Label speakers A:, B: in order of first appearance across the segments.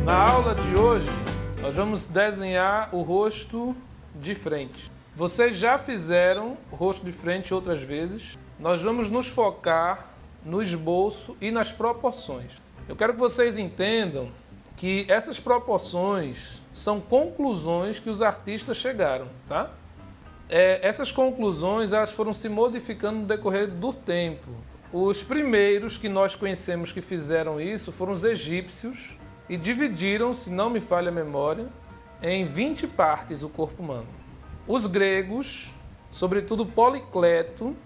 A: Na aula de hoje, nós vamos desenhar o rosto de frente. Vocês já fizeram o rosto de frente outras vezes. Nós vamos nos focar no esboço e nas proporções. Eu quero que vocês entendam que essas proporções são conclusões que os artistas chegaram, tá? Essas conclusões elas foram se modificando no decorrer do tempo. Os primeiros que nós conhecemos que fizeram isso foram os egípcios e dividiram, se não me falha a memória, em 20 partes o corpo humano. Os gregos, sobretudo Policleto,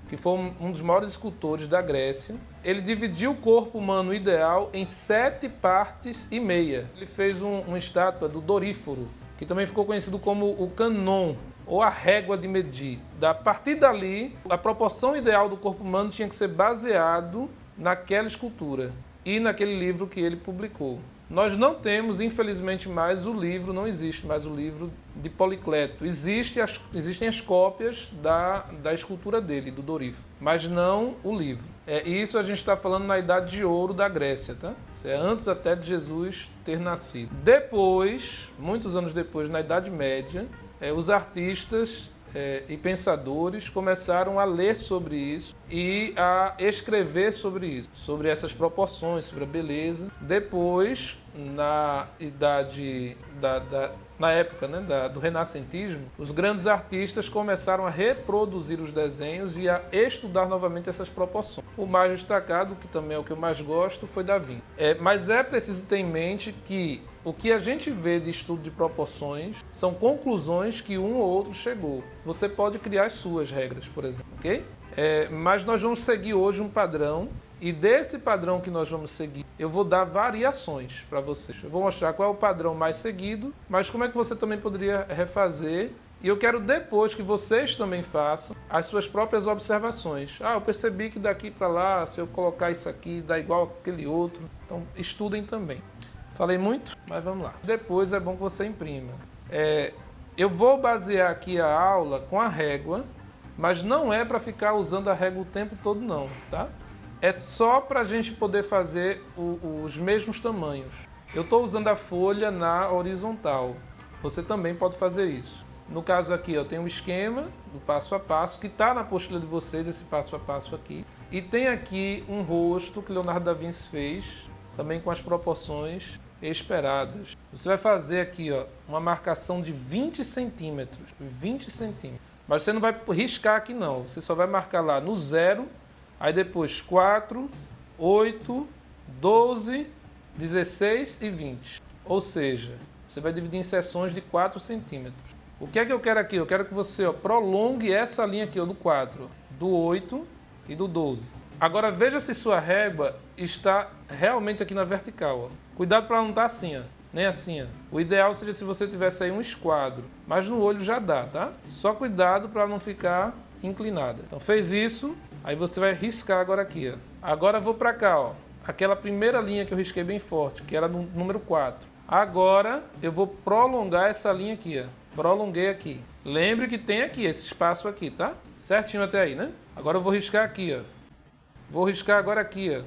A: que foi um dos maiores escultores da Grécia, ele dividiu o corpo humano ideal em 7 partes e meia. Ele fez uma estátua do Doríforo, que também ficou conhecido como o canon, ou a régua de medir. A partir dali, a proporção ideal do corpo humano tinha que ser baseado naquela escultura e naquele livro que ele publicou. Nós não temos, infelizmente, mais o livro, não existe mais o livro de Policleto. Existem as cópias da escultura dele, do Doríforo, mas não o livro. Isso a gente está falando na Idade de Ouro da Grécia, tá? Isso é antes até de Jesus ter nascido. Depois, muitos anos depois, na Idade Média, os artistas e pensadores começaram a ler sobre isso e a escrever sobre isso, sobre essas proporções, sobre a beleza. Depois, na idade na época, né, do renascentismo, os grandes artistas começaram a reproduzir os desenhos e a estudar novamente essas proporções. O mais destacado, que também é o que eu mais gosto, foi Da Vinci. Mas é preciso ter em mente que o que a gente vê de estudo de proporções são conclusões que um ou outro chegou. Você pode criar as suas regras, por exemplo, ok? Mas nós vamos seguir hoje um padrão e desse padrão que nós vamos seguir, eu vou dar variações para vocês. Eu vou mostrar qual é o padrão mais seguido, mas como é que você também poderia refazer. E eu quero depois que vocês também façam as suas próprias observações. Eu percebi que daqui para lá, se eu colocar isso aqui, dá igual aquele outro. Então, estudem também. Falei muito, mas vamos lá. Depois é bom que você imprima. Eu vou basear aqui a aula com a régua, mas não é para ficar usando a régua o tempo todo não, tá? É só para a gente poder fazer os mesmos tamanhos. Eu estou usando a folha na horizontal. Você também pode fazer isso. No caso aqui, eu tenho um esquema do passo a passo, que está na apostila de vocês, esse passo a passo aqui. E tem aqui um rosto que Leonardo da Vinci fez, também com as proporções esperadas. Você vai fazer aqui uma marcação de 20 centímetros. 20 centímetros. Mas você não vai riscar aqui não. Você só vai marcar lá no 0, aí depois 4, 8, 12, 16 e 20. Ou seja, você vai dividir em seções de 4 centímetros. O que é que eu quero aqui? Eu quero que você prolongue essa linha aqui do 4, do 8 e do 12. Agora veja se sua régua está realmente aqui na vertical. Cuidado para não estar assim, nem assim. O ideal seria se você tivesse aí um esquadro, mas no olho já dá, tá? Só cuidado para não ficar inclinada. Então fez isso, aí você vai riscar agora aqui. Agora eu vou para cá, aquela primeira linha que eu risquei bem forte, que era no número 4. Agora eu vou prolongar essa linha aqui, Prolonguei aqui. Lembre que tem aqui esse espaço aqui, tá? Certinho até aí, né? Agora eu vou riscar aqui, Vou riscar agora aqui,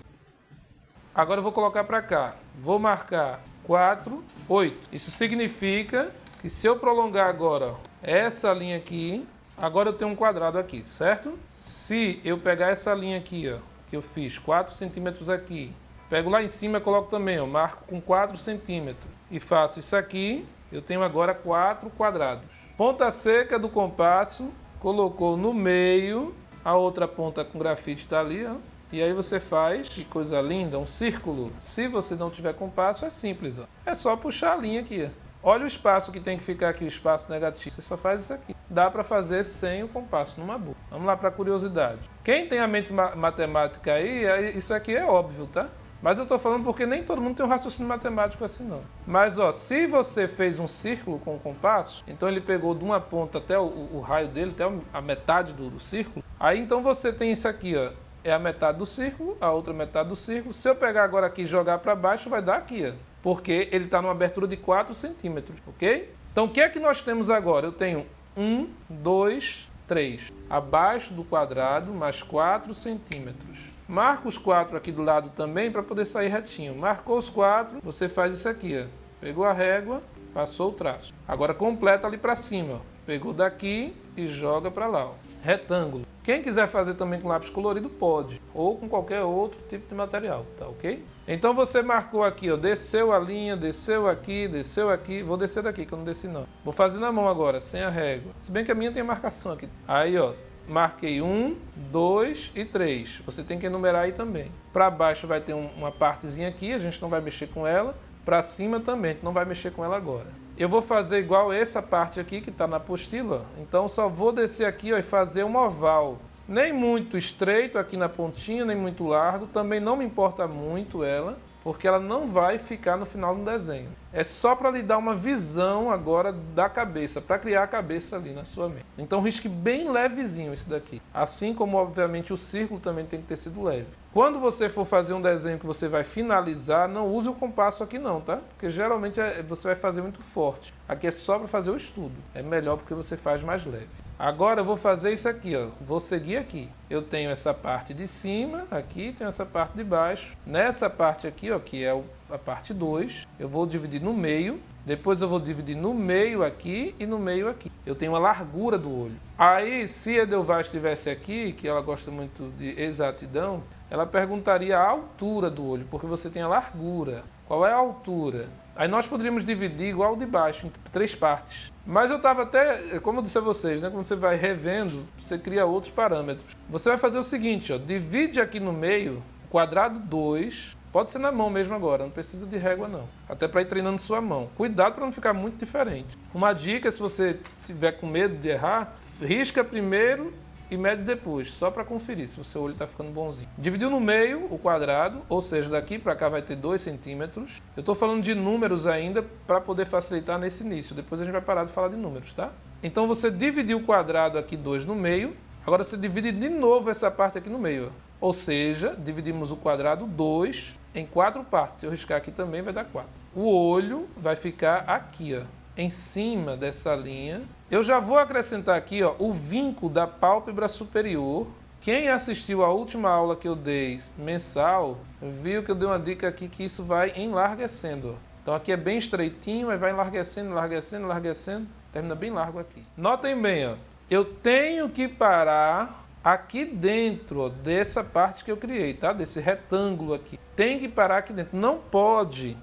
A: Agora eu vou colocar para cá. Vou marcar 4, 8. Isso significa que se eu prolongar agora essa linha aqui, agora eu tenho um quadrado aqui, certo? Se eu pegar essa linha aqui, que eu fiz 4 centímetros aqui, pego lá em cima e coloco também, marco com 4 centímetros e faço isso aqui, eu tenho agora 4 quadrados. Ponta seca do compasso, colocou no meio, a outra ponta com grafite está ali, E aí você faz, que coisa linda, um círculo. Se você não tiver compasso, é simples, É só puxar a linha aqui, Olha o espaço que tem que ficar aqui, o espaço negativo. Você só faz isso aqui. Dá para fazer sem o compasso, numa boa. Vamos lá para a curiosidade. Quem tem a mente matemática aí, isso aqui é óbvio, tá? Mas eu estou falando porque nem todo mundo tem um raciocínio matemático assim, não. Mas, se você fez um círculo com o compasso, então ele pegou de uma ponta até o raio dele, até a metade do círculo, aí então você tem isso aqui, é a metade do círculo, a outra metade do círculo. Se eu pegar agora aqui e jogar para baixo, vai dar aqui, porque ele está numa abertura de 4 centímetros, ok? Então, o que é que nós temos agora? Eu tenho 1, 2, 3. Abaixo do quadrado, mais 4 centímetros. Marca os 4 aqui do lado também para poder sair retinho. Marcou os 4, você faz isso aqui, ó. Pegou a régua, passou o traço. Agora completa ali para cima, ó. Pegou daqui e joga para lá, ó. Retângulo. Quem quiser fazer também com lápis colorido pode, ou com qualquer outro tipo de material, tá ok? Então você marcou aqui, ó, desceu a linha, desceu aqui, vou descer daqui que eu não desci não. Vou fazer na mão agora, sem a régua. Se bem que a minha tem marcação aqui. Aí, ó, marquei 1, 2 e 3. Você tem que enumerar aí também. Para baixo vai ter uma partezinha aqui, a gente não vai mexer com ela. Para cima também, a gente não vai mexer com ela agora. Eu vou fazer igual essa parte aqui que está na apostila. Então só vou descer aqui, ó, e fazer um oval. Nem muito estreito aqui na pontinha, nem muito largo. Também não me importa muito ela, porque ela não vai ficar no final do desenho. É só para lhe dar uma visão agora da cabeça, para criar a cabeça ali na sua mente. Então risque bem levezinho esse daqui. Assim como, obviamente, o círculo também tem que ter sido leve. Quando você for fazer um desenho que você vai finalizar, não use o compasso aqui não, tá? Porque geralmente você vai fazer muito forte. Aqui é só para fazer o estudo. É melhor porque você faz mais leve. Agora eu vou fazer isso aqui, ó. Vou seguir aqui. Eu tenho essa parte de cima, aqui, tenho essa parte de baixo. Nessa parte aqui, ó, que é a parte 2, eu vou dividir no meio. Depois eu vou dividir no meio aqui e no meio aqui. Eu tenho a largura do olho. Aí, se a Edelvar estivesse aqui, que ela gosta muito de exatidão, ela perguntaria a altura do olho, porque você tem a largura. Qual é a altura? Aí nós poderíamos dividir igual o de baixo, em 3 partes. Mas eu estava até, como eu disse a vocês, né, quando você vai revendo, você cria outros parâmetros. Você vai fazer o seguinte, ó, divide aqui no meio, quadrado 2, pode ser na mão mesmo agora, não precisa de régua não. Até para ir treinando sua mão. Cuidado para não ficar muito diferente. Uma dica, se você tiver com medo de errar, risca primeiro e mede depois, só para conferir se o seu olho está ficando bonzinho. Dividiu no meio o quadrado, ou seja, daqui para cá vai ter 2 centímetros. Eu estou falando de números ainda para poder facilitar nesse início. Depois a gente vai parar de falar de números, tá? Então você dividiu o quadrado aqui 2 no meio. Agora você divide de novo essa parte aqui no meio. Ou seja, dividimos o quadrado 2 em 4 partes. Se eu riscar aqui também vai dar 4. O olho vai ficar aqui, ó, em cima dessa linha. Eu já vou acrescentar aqui, ó, o vinco da pálpebra superior. Quem assistiu à última aula que eu dei mensal, viu que eu dei uma dica aqui que isso vai enlarguecendo. Ó. Então aqui é bem estreitinho, aí vai enlarguecendo, enlarguecendo, enlarguecendo, termina bem largo aqui. Notem bem, ó, eu tenho que parar aqui dentro, ó, dessa parte que eu criei, tá? Desse retângulo aqui. Tem que parar aqui dentro. Não pode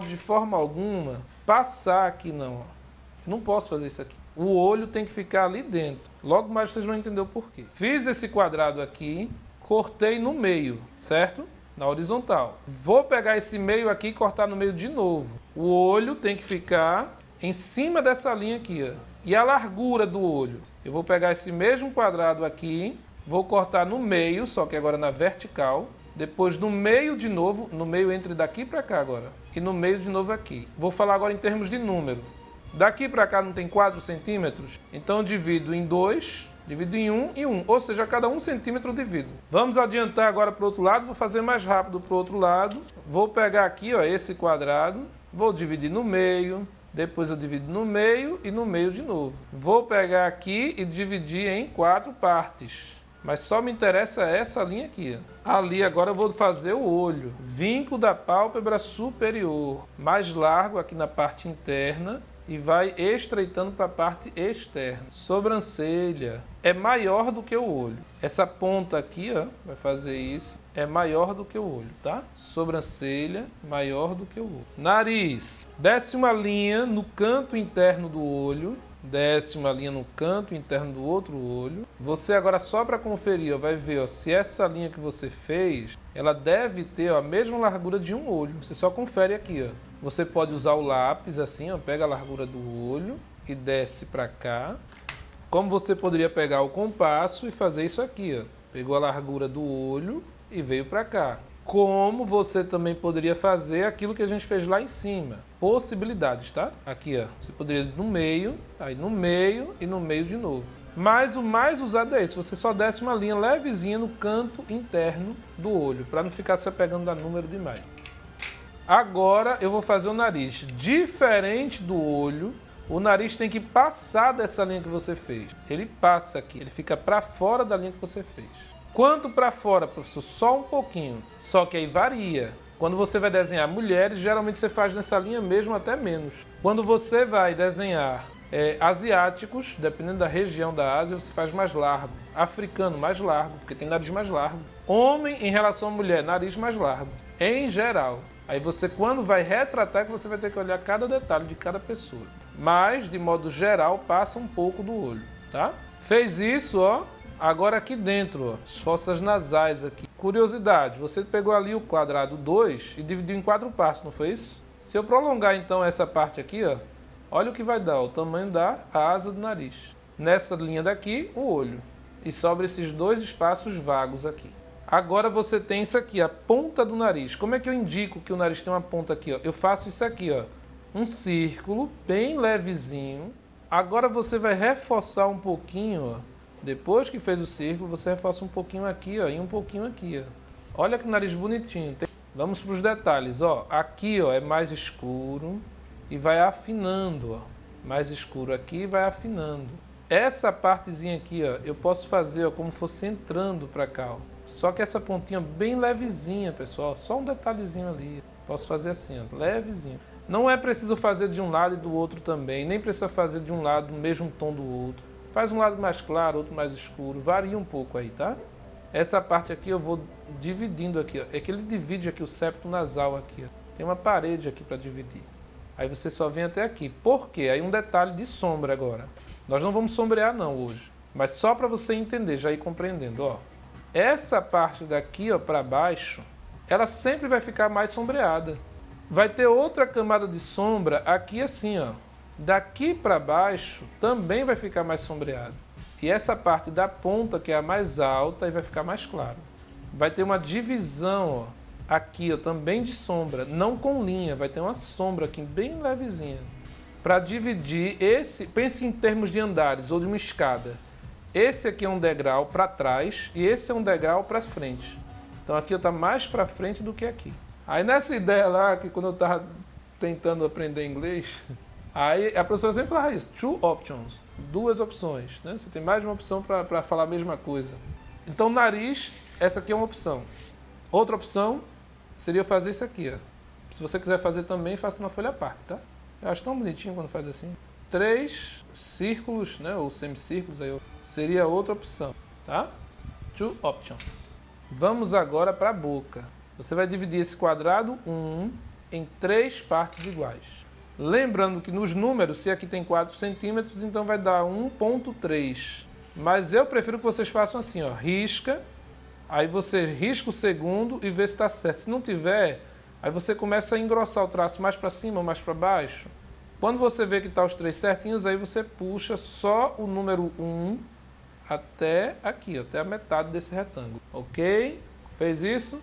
A: de forma alguma passar aqui não, ó. Não posso fazer isso aqui. O olho tem que ficar ali dentro. Logo mais vocês vão entender o porquê. Fiz esse quadrado aqui, cortei no meio, certo? Na horizontal. Vou pegar esse meio aqui e cortar no meio de novo. O olho tem que ficar em cima dessa linha aqui, ó. E a largura do olho? Eu vou pegar esse mesmo quadrado aqui, vou cortar no meio, só que agora na vertical. Depois no meio de novo, no meio entre daqui para cá agora. E no meio de novo aqui. Vou falar agora em termos de número. Daqui para cá não tem 4 centímetros? Então eu divido em 2, divido em 1 e 1. Ou seja, a cada 1 centímetro eu divido. Vamos adiantar agora para o outro lado. Vou fazer mais rápido para o outro lado. Vou pegar aqui, ó, esse quadrado. Vou dividir no meio. Depois eu divido no meio e no meio de novo. Vou pegar aqui e dividir em 4 partes. Mas só me interessa essa linha aqui. Ó. Ali agora eu vou fazer o olho. Vinco da pálpebra superior. Mais largo aqui na parte interna. E vai estreitando para a parte externa. Sobrancelha é maior do que o olho. Essa ponta aqui, ó, vai fazer isso, é maior do que o olho, tá? Sobrancelha maior do que o olho. Nariz. Desce uma linha no canto interno do olho. Desce uma linha no canto interno do outro olho. Você agora, só para conferir, ó, vai ver, ó, se essa linha que você fez, ela deve ter, ó, a mesma largura de um olho. Você só confere aqui, ó. Você pode usar o lápis assim, ó, pega a largura do olho e desce para cá. Como você poderia pegar o compasso e fazer isso aqui, ó. Pegou a largura do olho e veio para cá. Como você também poderia fazer aquilo que a gente fez lá em cima. Possibilidades, tá? Aqui, ó. Você poderia ir no meio, aí no meio e no meio de novo. Mas o mais usado é esse. Você só desce uma linha levezinha no canto interno do olho, para não ficar se apegando a número demais. Agora eu vou fazer o nariz. Diferente do olho, O nariz tem que passar dessa linha que você fez. Ele passa aqui, ele fica para fora da linha que você fez. Quanto para fora, professor? Só um pouquinho. Só que aí varia. Quando você vai desenhar mulheres, geralmente você faz nessa linha mesmo até menos. Quando você vai desenhar asiáticos, dependendo da região da Ásia, você faz mais largo. Africano, mais largo, porque tem nariz mais largo. Homem, em relação à mulher, nariz mais largo. Em geral. Aí você, quando vai retratar, que você vai ter que olhar cada detalhe de cada pessoa. Mas, de modo geral, passa um pouco do olho, tá? Fez isso, ó. Agora aqui dentro, ó, as fossas nasais aqui. Curiosidade, você pegou ali o quadrado 2 e dividiu em 4 partes, não foi isso? Se eu prolongar então essa parte aqui, ó, olha o que vai dar, o tamanho da asa do nariz. Nessa linha daqui, o olho. E sobra esses 2 espaços vagos aqui. Agora você tem isso aqui, a ponta do nariz. Como é que eu indico que o nariz tem uma ponta aqui, ó? Eu faço isso aqui, ó. Um círculo bem levezinho. Agora você vai reforçar um pouquinho, ó. Depois que fez o círculo, você reforça um pouquinho aqui, ó, e um pouquinho aqui, ó. Olha que nariz bonitinho. Vamos para os detalhes, ó. Aqui, ó, é mais escuro e vai afinando, ó. Mais escuro aqui e vai afinando. Essa partezinha aqui, ó, eu posso fazer, ó, como fosse entrando para cá, ó. Só que essa pontinha bem levezinha, pessoal. Só um detalhezinho ali. Posso fazer assim, ó, levezinho. Não é preciso fazer de um lado e do outro também. Nem precisa fazer de um lado no mesmo tom do outro. Faz um lado mais claro, outro mais escuro. Varia um pouco aí, tá? Essa parte aqui eu vou dividindo aqui, ó. É que ele divide aqui o septo nasal aqui, ó. Tem uma parede aqui para dividir. Aí você só vem até aqui. Por quê? Aí um detalhe de sombra agora. Nós não vamos sombrear não hoje. Mas só para você entender, já ir compreendendo, ó. Essa parte daqui, ó, para baixo, ela sempre vai ficar mais sombreada. Vai ter outra camada de sombra aqui assim, ó. Daqui para baixo também vai ficar mais sombreado. E essa parte da ponta, que é a mais alta, aí vai ficar mais claro. Vai ter uma divisão, ó, aqui, ó, também de sombra, não com linha, vai ter uma sombra aqui bem levezinha. Para dividir esse, pense em termos de andares ou de uma escada. Esse aqui é um degrau para trás e esse é um degrau para frente. Então aqui está mais para frente do que aqui. Aí nessa ideia lá, que quando eu estava tentando aprender inglês, aí a professora sempre falava isso, 2 options, 2 opções, né? Você tem mais de uma opção para falar a mesma coisa. Então nariz, essa aqui é uma opção. Outra opção seria fazer isso aqui, ó. Se você quiser fazer também, faça na folha à parte, tá? Eu acho tão bonitinho quando faz assim. 3 círculos, né, ou semicírculos, aí seria outra opção, tá? 2 options. Vamos agora para a boca. Você vai dividir esse quadrado 1 em 3 partes iguais. Lembrando que nos números, se aqui tem 4 centímetros, então vai dar 1,3. Mas eu prefiro que vocês façam assim, ó, risca, aí você risca o segundo e vê se está certo. Se não tiver, aí você começa a engrossar o traço mais para cima ou mais para baixo. Quando você vê que está os 3 certinhos, aí você puxa só o número 1 até aqui, até a metade desse retângulo. Ok? Fez isso?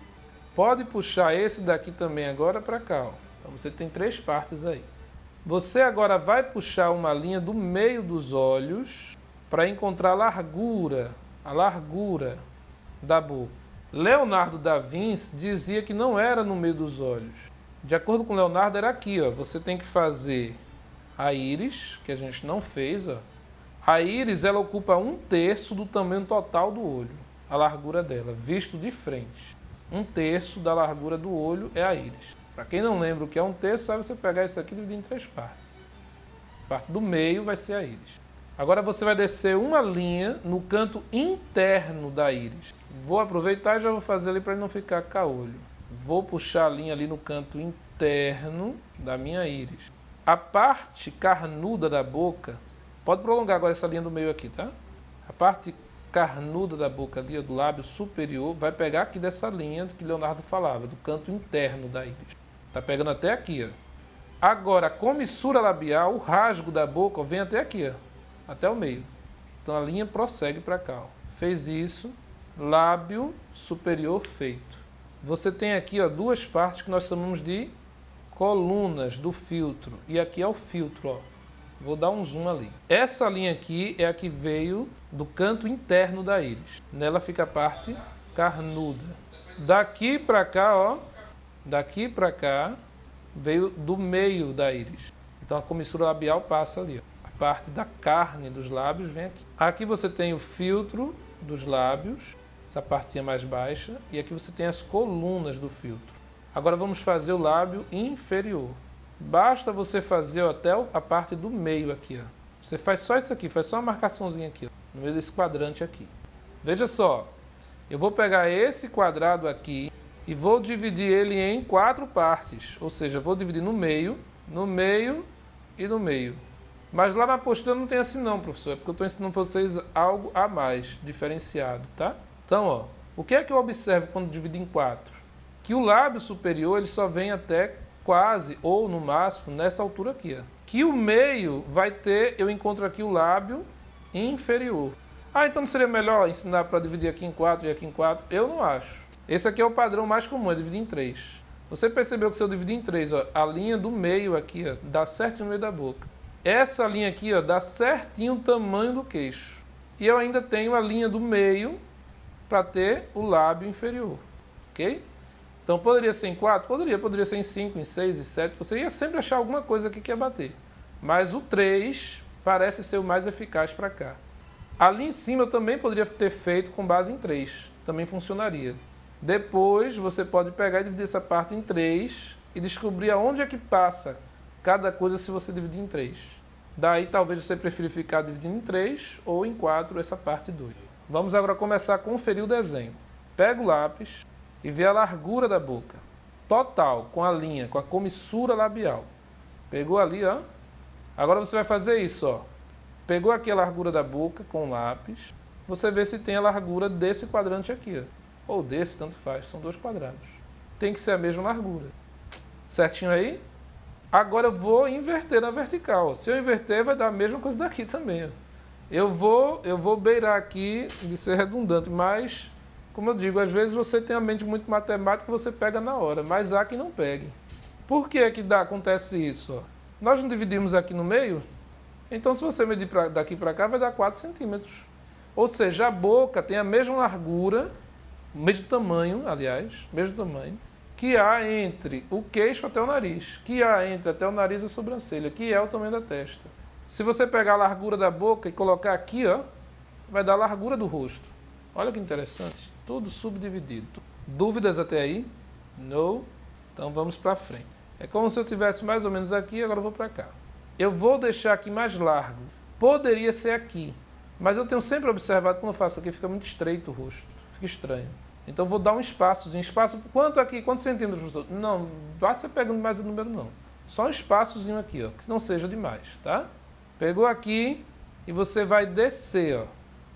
A: Pode puxar esse daqui também agora para cá, ó. Então você tem 3 partes aí. Você agora vai puxar uma linha do meio dos olhos para encontrar a largura da boca. Leonardo da Vinci dizia que não era no meio dos olhos. De acordo com Leonardo, era aqui, ó. Você tem que fazer a íris, que a gente não fez, ó. A íris, ela ocupa 1/3 do tamanho total do olho, a largura dela, visto de frente. 1/3 da largura do olho é a íris. Para quem não lembra o que é 1/3, só você pegar isso aqui e dividir em 3 partes. A parte do meio vai ser a íris. Agora você vai descer uma linha no canto interno da íris. Vou aproveitar e já vou fazer ali para ele não ficar caolho. Vou puxar a linha ali no canto interno da minha íris. A parte carnuda da boca, pode prolongar agora essa linha do meio aqui, tá? A parte carnuda da boca ali, do lábio superior, vai pegar aqui dessa linha que Leonardo falava, do canto interno da íris. Tá pegando até aqui, ó. Agora, a comissura labial, o rasgo da boca, ó, vem até aqui, ó, até o meio. Então a linha prossegue para cá, ó. Fez isso, lábio superior feito. Você tem aqui, ó, 2 partes que nós chamamos de colunas do filtro. E aqui é o filtro, ó. Vou dar um zoom ali. Essa linha aqui é a que veio do canto interno da íris. Nela fica a parte carnuda. Daqui para cá, ó, daqui para cá, veio do meio da íris. Então a comissura labial passa ali. Ó. A parte da carne dos lábios vem aqui. Aqui você tem o filtro dos lábios, essa partezinha mais baixa, e aqui você tem as colunas do filtro. Agora vamos fazer o lábio inferior. Basta você fazer até a parte do meio aqui. Ó. Você faz só isso aqui, faz só uma marcaçãozinha aqui, ó, no meio desse quadrante aqui. Veja só, eu vou pegar esse quadrado aqui e vou dividir ele em 4 partes. Ou seja, vou dividir no meio e no meio. Mas lá na apostila não tem assim não, professor. É porque eu estou ensinando vocês algo a mais, diferenciado, tá? Então, ó, o que é que eu observo quando divido em 4? Que o lábio superior ele só vem até quase, ou no máximo, nessa altura aqui. Ó. Que o meio vai ter, eu encontro aqui o lábio inferior. Ah, então não seria melhor ensinar para dividir aqui em 4 e aqui em 4? Eu não acho. Esse aqui é o padrão mais comum, é dividir em 3. Você percebeu que se eu dividir em 3, ó, a linha do meio aqui, ó, dá certinho no meio da boca. Essa linha aqui, ó, dá certinho o tamanho do queixo. E eu ainda tenho a linha do meio para ter o lábio inferior. Ok? Então poderia ser em 4? Poderia ser em 5, em 6, em 7. Você ia sempre achar alguma coisa aqui que ia bater. Mas o 3 parece ser o mais eficaz para cá. Ali em cima eu também poderia ter feito com base em 3. Também funcionaria. Depois você pode pegar e dividir essa parte em 3 e descobrir aonde é que passa cada coisa se você dividir em 3. Daí talvez você prefira ficar dividindo em 3 ou em 4 essa parte 2. Vamos agora começar a conferir o desenho. Pega o lápis e vê a largura da boca. Total, com a linha, com a comissura labial. Pegou ali, ó. Agora você vai fazer isso, ó. Pegou aqui a largura da boca com o lápis. Você vê se tem a largura desse quadrante aqui, ó. Ou desse, tanto faz. São 2 quadrados. Tem que ser a mesma largura. Certinho aí? Agora eu vou inverter na vertical. Se eu inverter, vai dar a mesma coisa daqui também, ó. Eu vou beirar aqui de ser redundante, mas, como eu digo, às vezes você tem a mente muito matemática e você pega na hora, mas há quem não pegue. Por que que acontece isso? Ó? Nós não dividimos aqui no meio? Então, se você medir daqui para cá, vai dar 4 centímetros. Ou seja, a boca tem a mesma largura, o mesmo tamanho, aliás, mesmo tamanho, que há entre o queixo até o nariz, que há entre até o nariz e a sobrancelha, que é o tamanho da testa. Se você pegar a largura da boca e colocar aqui, ó, vai dar a largura do rosto. Olha que interessante, tudo subdividido. Dúvidas até aí? Não? Então vamos para frente. É como se eu tivesse mais ou menos aqui, agora eu vou para cá. Eu vou deixar aqui mais largo. Poderia ser aqui, mas eu tenho sempre observado quando eu faço aqui, fica muito estreito o rosto, fica estranho. Então eu vou dar um espaçozinho. Espaço, quanto aqui? Quantos centímetros, professor? Não, vá você pegando mais o número não. Só um espaçozinho aqui, ó, que não seja demais, tá? Pegou aqui e você vai descer, ó,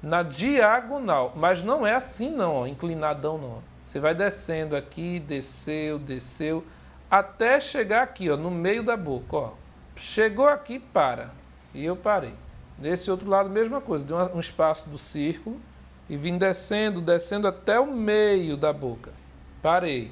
A: na diagonal. Mas não é assim não, ó, inclinadão não. Você vai descendo aqui, desceu, desceu, até chegar aqui, ó, no meio da boca, ó. Chegou aqui, para. E eu parei. Nesse outro lado, mesma coisa. Deu um espaço do círculo e vim descendo, descendo até o meio da boca. Parei.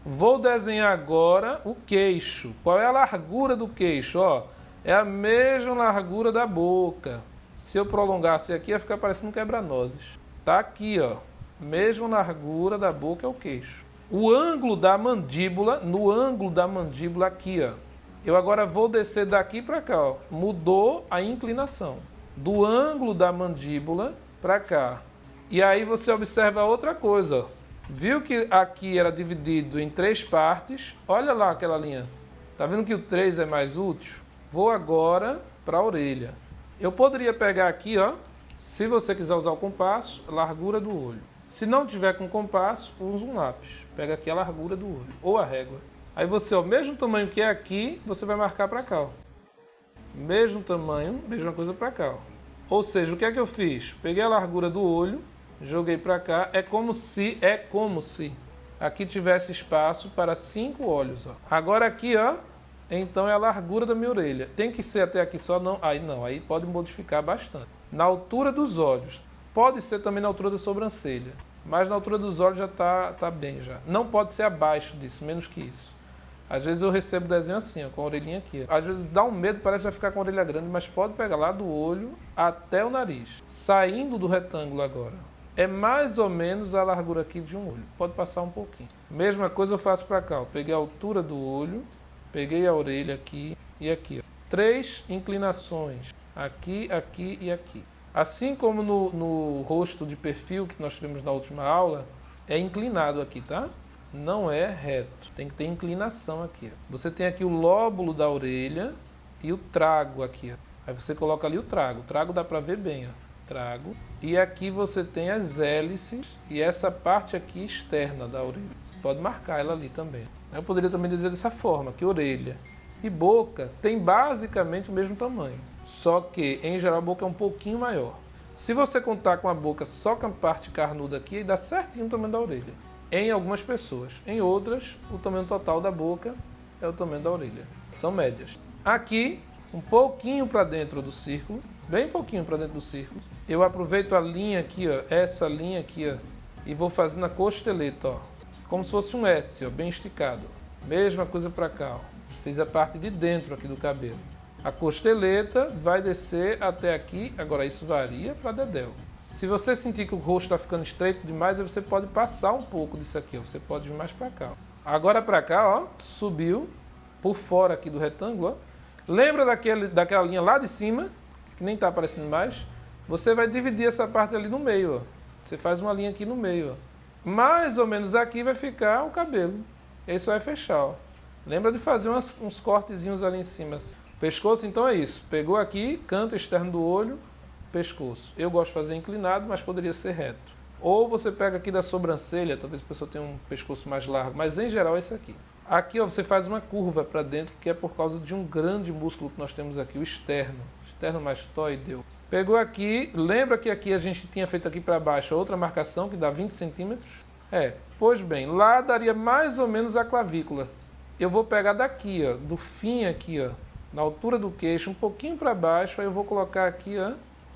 A: Vou desenhar agora o queixo. Qual é a largura do queixo? Ó, é a mesma largura da boca. Se eu prolongasse aqui, ia ficar parecendo quebra-nozes. Tá aqui, ó. Mesma largura da boca é o queixo. O ângulo da mandíbula, no ângulo da mandíbula aqui, ó. Eu agora vou descer daqui para cá, ó. Mudou a inclinação. Do ângulo da mandíbula para cá. E aí você observa outra coisa, ó. Viu que aqui era dividido em 3 partes? Olha lá aquela linha. Tá vendo que o 3 é mais útil? Vou agora para a orelha. Eu poderia pegar aqui, ó, se você quiser usar o compasso, a largura do olho. Se não tiver com compasso, usa um lápis. Pega aqui a largura do olho, ou a régua. Aí você, ó, mesmo tamanho que é aqui, você vai marcar para cá, ó. Mesmo tamanho, mesma coisa para cá, ó. Ou seja, o que é que eu fiz? Peguei a largura do olho, joguei para cá, é como se aqui tivesse espaço para 5 olhos, ó. Agora aqui, ó, então é a largura da minha orelha. Tem que ser até aqui só? Não, aí pode modificar bastante. Na altura dos olhos, pode ser também na altura da sobrancelha, mas na altura dos olhos já tá bem já. Não pode ser abaixo disso, menos que isso. Às vezes eu recebo desenho assim, ó, com a orelhinha aqui. Às vezes dá um medo, parece que vai ficar com a orelha grande, mas pode pegar lá do olho até o nariz. Saindo do retângulo agora. É mais ou menos a largura aqui de um olho. Pode passar um pouquinho. Mesma coisa eu faço para cá, ó. Peguei a altura do olho, peguei a orelha aqui e aqui, ó. 3 inclinações, aqui, aqui e aqui. Assim como no rosto de perfil que nós tivemos na última aula, é inclinado aqui, tá? Não é reto, tem que ter inclinação aqui. Você tem aqui o lóbulo da orelha e o trago aqui. Aí você coloca ali o trago dá para ver bem, ó. Trago. E aqui você tem as hélices e essa parte aqui externa da orelha. Você pode marcar ela ali também. Eu poderia também dizer dessa forma, que orelha e boca tem basicamente o mesmo tamanho. Só que, em geral, a boca é um pouquinho maior. Se você contar com a boca só com a parte carnuda aqui, dá certinho o tamanho da orelha. Em algumas pessoas. Em outras, o tamanho total da boca é o tamanho da orelha. São médias. Aqui, um pouquinho para dentro do círculo, bem pouquinho para dentro do círculo, eu aproveito a linha aqui, ó, essa linha aqui, ó, e vou fazendo a costeleta, ó, como se fosse um S, ó, bem esticado. Mesma coisa para cá, ó. Fiz a parte de dentro aqui do cabelo. A costeleta vai descer até aqui, agora isso varia para dedéu. Se você sentir que o rosto está ficando estreito demais, você pode passar um pouco disso aqui, ó. Você pode vir mais para cá. Ó. Agora para cá, ó, subiu por fora aqui do retângulo, ó. Lembra daquela linha lá de cima, que nem está aparecendo mais? Você vai dividir essa parte ali no meio, ó. Você faz uma linha aqui no meio, ó. Mais ou menos aqui vai ficar o cabelo. Esse vai fechar, ó. Lembra de fazer uns cortezinhos ali em cima. Assim. Pescoço, então é isso. Pegou aqui, canto externo do olho, pescoço. Eu gosto de fazer inclinado, mas poderia ser reto. Ou você pega aqui da sobrancelha, talvez a pessoa tenha um pescoço mais largo, mas em geral é esse aqui. Aqui, ó, você faz uma curva para dentro, que é por causa de um grande músculo que nós temos aqui, o externo. Externomastoideu. Pegou aqui, lembra que aqui a gente tinha feito aqui para baixo outra marcação que dá 20 centímetros? Pois bem, lá daria mais ou menos a clavícula. Eu vou pegar daqui, ó, do fim aqui, ó, na altura do queixo, um pouquinho para baixo, aí eu vou colocar aqui, ó,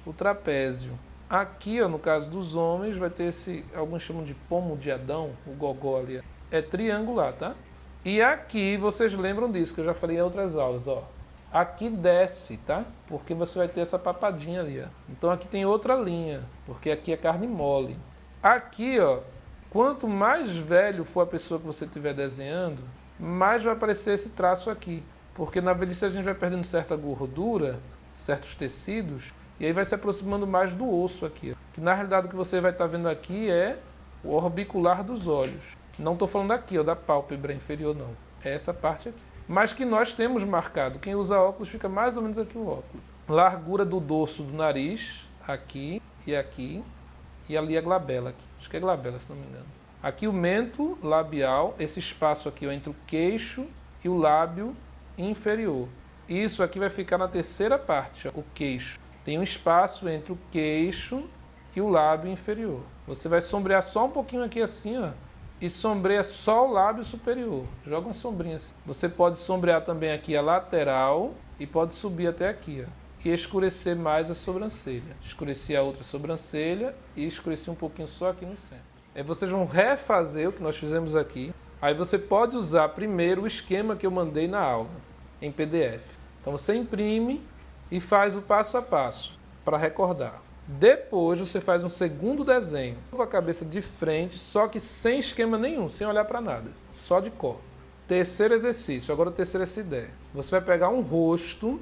A: o trapézio. Aqui, ó, no caso dos homens, vai ter esse, alguns chamam de pomo de Adão, o gogó ali. É triangular, tá? E aqui, vocês lembram disso, que eu já falei em outras aulas, ó. Aqui desce, tá? Porque você vai ter essa papadinha ali, ó. Então aqui tem outra linha, porque aqui é carne mole. Aqui, ó, quanto mais velho for a pessoa que você estiver desenhando, mais vai aparecer esse traço aqui. Porque na velhice a gente vai perdendo certa gordura, certos tecidos, e aí vai se aproximando mais do osso aqui. Ó. Que na realidade o que você vai estar vendo aqui é o orbicular dos olhos. Não estou falando aqui, ó, da pálpebra inferior, não. É essa parte aqui. Mas que nós temos marcado. Quem usa óculos fica mais ou menos aqui o óculos. Largura do dorso do nariz, aqui, e ali a glabela. Aqui. Acho que é glabela, se não me engano. Aqui o mento labial, esse espaço aqui ó, entre o queixo e o lábio inferior. Isso aqui vai ficar na terceira parte, ó, o queixo. Tem um espaço entre o queixo e o lábio inferior. Você vai sombrear só um pouquinho aqui assim, ó. E sombreia só o lábio superior. Joga uma sombrinha assim. Você pode sombrear também aqui a lateral e pode subir até aqui, ó. E escurecer mais a sobrancelha. Escurecer a outra sobrancelha e escurecer um pouquinho só aqui no centro. Aí vocês vão refazer o que nós fizemos aqui. Aí você pode usar primeiro o esquema que eu mandei na aula, em PDF. Então você imprime e faz o passo a passo para recordar. Depois você faz um segundo desenho, com a cabeça de frente, só que sem esquema nenhum, sem olhar para nada, só de cor. Terceiro exercício, agora o terceiro é essa ideia. Você vai pegar um rosto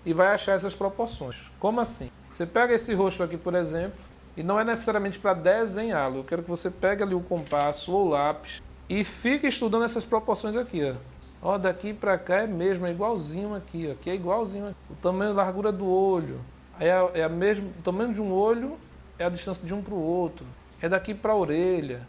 A: e vai achar essas proporções. Como assim? Você pega esse rosto aqui, por exemplo, e não é necessariamente para desenhá-lo. Eu quero que você pegue ali o compasso ou o lápis e fique estudando essas proporções aqui, ó. Ó, daqui para cá é mesmo, é igualzinho aqui, ó. Aqui é igualzinho aqui. O tamanho e largura do olho. É a mesma, o tamanho de um olho é a distância de um para o outro. É daqui para a orelha.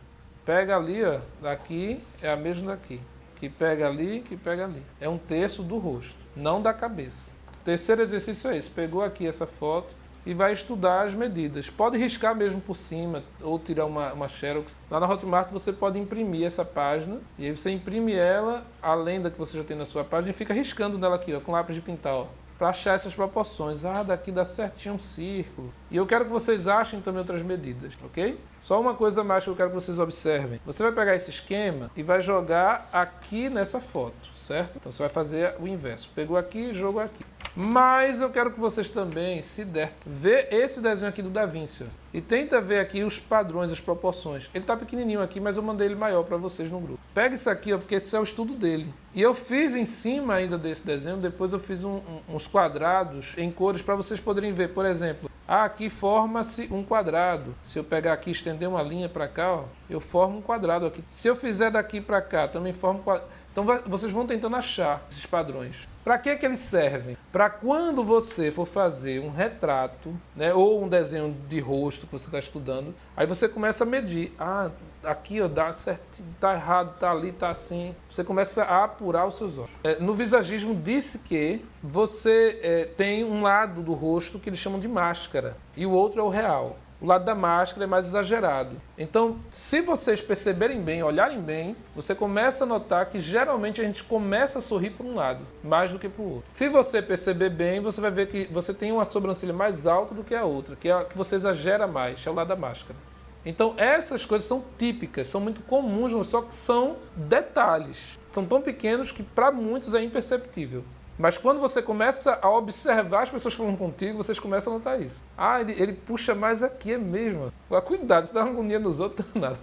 A: Pega ali, ó, daqui é a mesma daqui. Que pega ali, que pega ali. É um terço do rosto, não da cabeça. O terceiro exercício é esse. Pegou aqui essa foto e vai estudar as medidas. Pode riscar mesmo por cima ou tirar uma xerox. Lá na Hotmart você pode imprimir essa página e aí você imprime ela, além da que você já tem na sua página, e fica riscando nela aqui, ó, com lápis de pintar, ó. Para achar essas proporções. Ah, daqui dá certinho um círculo. E eu quero que vocês achem também outras medidas, ok? Só uma coisa mais que eu quero que vocês observem. Você vai pegar esse esquema e vai jogar aqui nessa foto, certo? Então você vai fazer o inverso. Pegou aqui e jogou aqui. Mas eu quero que vocês também, se der, vê esse desenho aqui do Da Vinci. E tenta ver aqui os padrões, as proporções. Ele tá pequenininho aqui, mas eu mandei ele maior para vocês no grupo. Pega isso aqui, ó, porque esse é o estudo dele. E eu fiz em cima ainda desse desenho, depois eu fiz uns quadrados em cores para vocês poderem ver. Por exemplo, aqui forma-se um quadrado. Se eu pegar aqui e estender uma linha para cá, ó, eu formo um quadrado aqui. Se eu fizer daqui para cá, também formo um quadrado. Então vocês vão tentando achar esses padrões. Para que eles servem? Para quando você for fazer um retrato, né, ou um desenho de rosto que você está estudando, aí você começa a medir. Ah, aqui ó, dá certo, tá errado, tá ali, tá assim. Você começa a apurar os seus olhos. No visagismo disse que você tem um lado do rosto que eles chamam de máscara e o outro é o real. O lado da máscara é mais exagerado. Então, se vocês perceberem bem, olharem bem, você começa a notar que geralmente a gente começa a sorrir por um lado, mais do que para o outro. Se você perceber bem, você vai ver que você tem uma sobrancelha mais alta do que a outra, que é a que você exagera mais, é o lado da máscara. Então, essas coisas são típicas, são muito comuns, só que são detalhes. São tão pequenos que para muitos é imperceptível. Mas quando você começa a observar as pessoas falando contigo, vocês começam a notar isso. Ah, ele puxa mais aqui, é mesmo. Cuidado, se dá uma agonia nos outros, nada.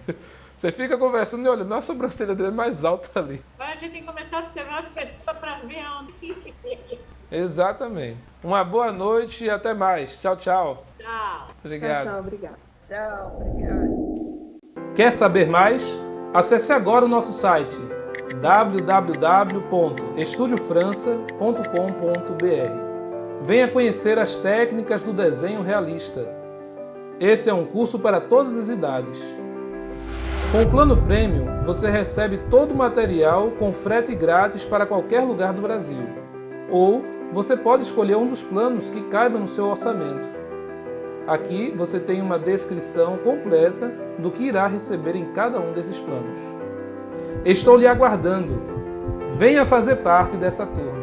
A: Você fica conversando e olha, não, a sobrancelha dele é mais alta ali.
B: Agora a gente tem que começar a observar as pessoas para ver onde que...
A: Exatamente. Uma boa noite e até mais. Tchau, tchau.
B: Tchau.
A: Obrigado.
C: Tchau, obrigado. Tchau, obrigado.
A: Quer saber mais? Acesse agora o nosso site www.estudiofrança.com.br. Venha conhecer as técnicas do desenho realista. Esse é um curso para todas as idades. Com o Plano Premium, você recebe todo o material com frete grátis para qualquer lugar do Brasil. Ou você pode escolher um dos planos que caiba no seu orçamento. Aqui você tem uma descrição completa do que irá receber em cada um desses planos. Estou lhe aguardando. Venha fazer parte dessa turma.